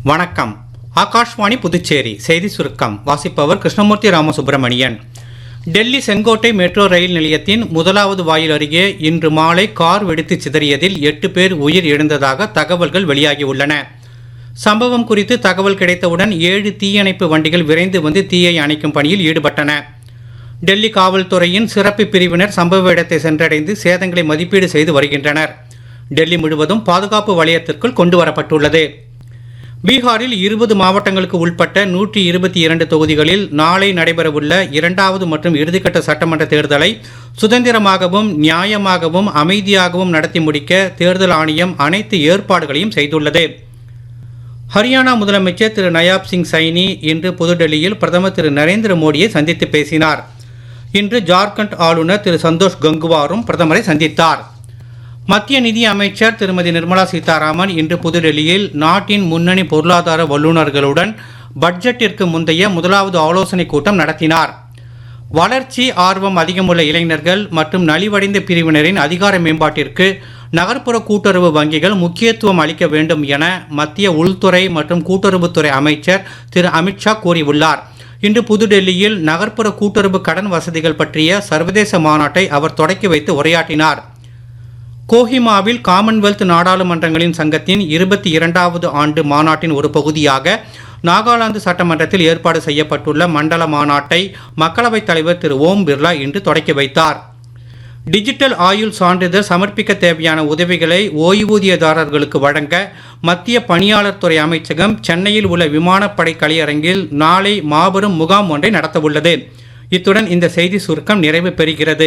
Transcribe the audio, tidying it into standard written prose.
வணக்கம். ஆகாஷ்வாணி புதுச்சேரி செய்தி சுருக்கம் வாசிப்பவர் கிருஷ்ணமூர்த்தி ராமசுப்பிரமணியன். டெல்லி செங்கோட்டை மெட்ரோ ரயில் நிலையத்தின் முதலாவது வாயில் அருகே இன்று மாலை கார் வெடித்து சிதறியதில் 8 பேர் உயிர் இழந்ததாக தகவல்கள் வெளியாகியுள்ளன. சம்பவம் குறித்து தகவல் கிடைத்தவுடன் 7 தீயணைப்பு வண்டிகள் விரைந்து வந்து தீயை அணைக்கும் பணியில் ஈடுபட்டன. டெல்லி காவல்துறையின் சிறப்பு பிரிவினர் சம்பவ இடத்தை சென்றடைந்து சேதங்களை மதிப்பீடு செய்து வருகின்றனர். டெல்லி முழுவதும் பாதுகாப்பு வலயத்திற்குள் கொண்டு வரப்பட்டுள்ளது. பீகாரில் 20 மாவட்டங்களுக்கு உட்பட்ட 122 தொகுதிகளில் நாளை நடைபெறவுள்ள 2வது மற்றும் இறுதிக்கட்ட சட்டமன்ற தேர்தலை சுதந்திரமாகவும் நியாயமாகவும் அமைதியாகவும் நடத்தி முடிக்க தேர்தல் ஆணையம் அனைத்து ஏற்பாடுகளையும் செய்துள்ளது. ஹரியானா முதலமைச்சர் திரு நயாப் சிங் சைனி இன்று புதுடெல்லியில் பிரதமர் திரு நரேந்திர மோடியை சந்தித்து பேசினார். இன்று ஜார்க்கண்ட் ஆளுநர் திரு சந்தோஷ் கங்குவாரும் பிரதமரை சந்தித்தார். மத்திய நிதி அமைச்சர் திருமதி நிர்மலா சீதாராமன் இன்று புதுடெல்லியில் நாட்டின் முன்னணி பொருளாதார வல்லுநர்களுடன் பட்ஜெட்டிற்கு முந்தைய முதலாவது ஆலோசனைக் கூட்டம் நடத்தினார். வளர்ச்சி ஆர்வம் அதிகமுள்ள இளைஞர்கள் மற்றும் நலிவடைந்த பிரிவினரின் அதிகார மேம்பாட்டிற்கு நகர்ப்புற கூட்டுறவு வங்கிகள் முக்கியத்துவம் அளிக்க வேண்டும் என மத்திய உள்துறை மற்றும் கூட்டுறவுத்துறை அமைச்சர் திரு அமித்ஷா கூறியுள்ளார். இன்று புதுடெல்லியில் நகர்ப்புற கூட்டுறவு கடன் வசதிகள் பற்றிய சர்வதேச மாநாட்டை அவர் தொடக்கி வைத்து உரையாற்றினார். கோஹிமாவில் காமன்வெல்த் நாடாளுமன்றங்களின் சங்கத்தின் 22வது ஆண்டு மாநாட்டின் ஒரு பகுதியாக நாகாலாந்து சட்டமன்றத்தில் ஏற்பாடு செய்யப்பட்டுள்ள மண்டல மாநாட்டை மக்களவைத் தலைவர் திரு ஓம் பிர்லா இன்று தொடக்கி வைத்தார். டிஜிட்டல் ஆயுள் சான்றிதழ் சமர்ப்பிக்க தேவையான உதவிகளை ஓய்வூதியதாரர்களுக்கு வழங்க மத்திய பணியாளர் துறை அமைச்சகம் சென்னையில் உள்ள விமானப்படை கலையரங்கில் நாளை மாபெரும் முகாம் ஒன்றை நடத்தவுள்ளது. இத்துடன் இந்த செய்தி சுருக்கம் நிறைவு பெறுகிறது.